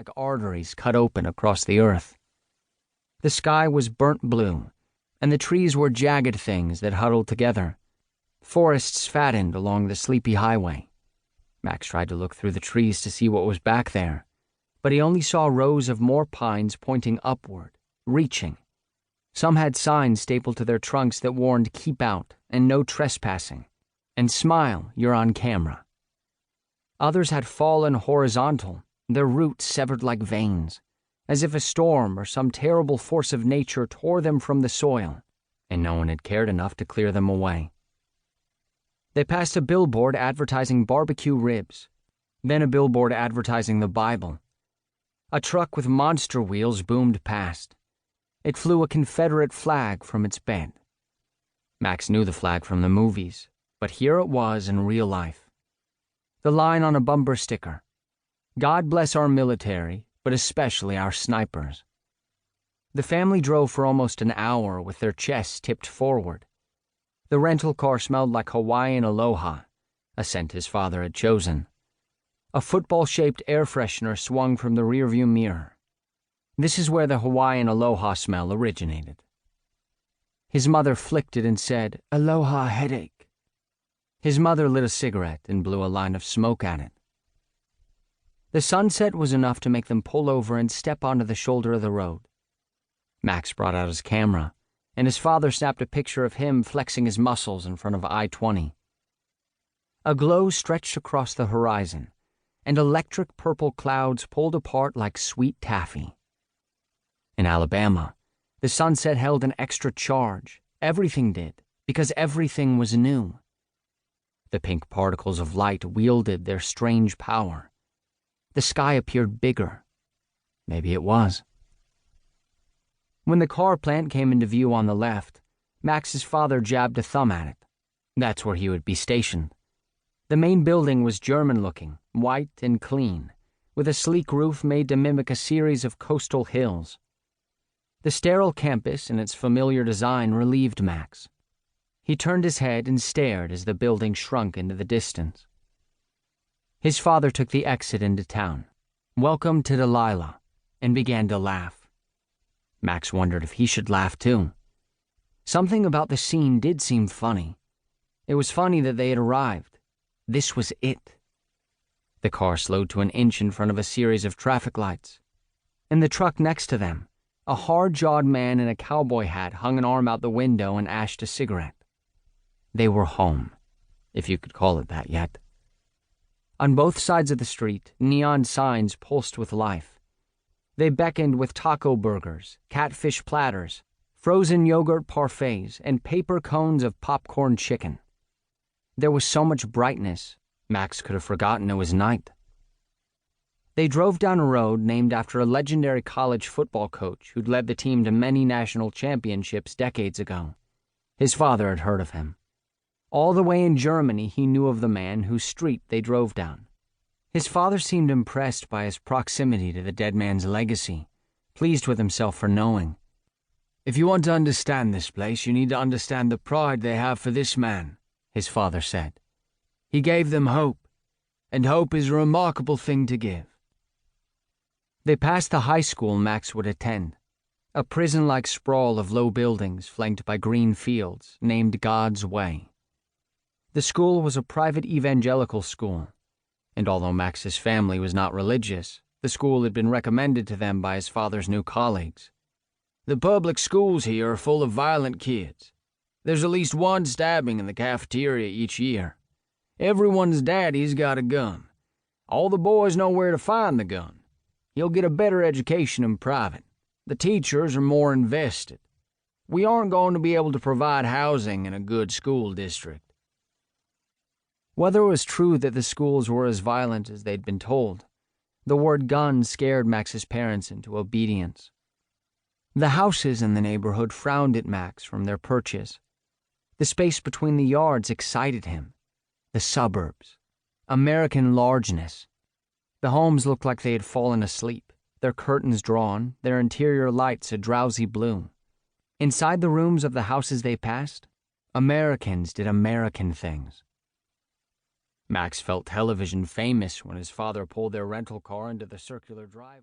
like arteries cut open across the earth. The sky was burnt blue, and the trees were jagged things that huddled together. Forests fattened along the sleepy highway. Max tried to look through the trees to see what was back there, but he only saw rows of more pines pointing upward, reaching. Some had signs stapled to their trunks that warned "Keep out" and "No trespassing," and "Smile, you're on camera." Others had fallen horizontal, their roots severed like veins, as if a storm or some terrible force of nature tore them from the soil, and no one had cared enough to clear them away. They passed a billboard advertising barbecue ribs, then a billboard advertising the Bible. A truck with monster wheels boomed past. It flew a Confederate flag from its bed. Max knew the flag from the movies, but here it was in real life. The line on a bumper sticker: "God bless our military, but especially our snipers." The family drove for almost an hour with their chests tipped forward. The rental car smelled like Hawaiian Aloha, a scent his father had chosen. A football-shaped air freshener swung from the rearview mirror. This is where the Hawaiian Aloha smell originated. His mother flicked it and said, "Aloha headache." His mother lit a cigarette and blew a line of smoke at it. The sunset was enough to make them pull over and step onto the shoulder of the road. Max brought out his camera, and his father snapped a picture of him flexing his muscles in front of I-20. A glow stretched across the horizon, and electric purple clouds pulled apart like sweet taffy. In Alabama, the sunset held an extra charge. Everything did, because everything was new. The pink particles of light wielded their strange power. The sky appeared bigger. Maybe it was. When the car plant came into view on the left, Max's father jabbed a thumb at it. That's where he would be stationed. The main building was German-looking, white and clean, with a sleek roof made to mimic a series of coastal hills. The sterile campus and its familiar design relieved Max. He turned his head and stared as the building shrunk into the distance. His father took the exit into town, "Welcome to Delilah," and began to laugh. Max wondered if he should laugh too. Something about the scene did seem funny. It was funny that they had arrived. This was it. The car slowed to an inch in front of a series of traffic lights. In the truck next to them, a hard-jawed man in a cowboy hat hung an arm out the window and ashed a cigarette. They were home, if you could call it that yet. On both sides of the street, neon signs pulsed with life. They beckoned with taco burgers, catfish platters, frozen yogurt parfaits, and paper cones of popcorn chicken. There was so much brightness, Max could have forgotten it was night. They drove down a road named after a legendary college football coach who'd led the team to many national championships decades ago. His father had heard of him. All the way in Germany, he knew of the man whose street they drove down. His father seemed impressed by his proximity to the dead man's legacy, pleased with himself for knowing. "If you want to understand this place, you need to understand the pride they have for this man," his father said. "He gave them hope, and hope is a remarkable thing to give." They passed the high school Max would attend, a prison-like sprawl of low buildings flanked by green fields named God's Way. The school was a private evangelical school, and although Max's family was not religious, the school had been recommended to them by his father's new colleagues. "The public schools here are full of violent kids. There's at least one stabbing in the cafeteria each year. Everyone's daddy's got a gun. All the boys know where to find the gun. You'll get a better education in private. The teachers are more invested. We aren't going to be able to provide housing in a good school district." Whether it was true that the schools were as violent as they'd been told, the word gun scared Max's parents into obedience. The houses in the neighborhood frowned at Max from their perches. The space between the yards excited him. The suburbs. American largeness. The homes looked like they had fallen asleep, their curtains drawn, their interior lights a drowsy blue. Inside the rooms of the houses they passed, Americans did American things. Max felt television famous when his father pulled their rental car into the circular driveway.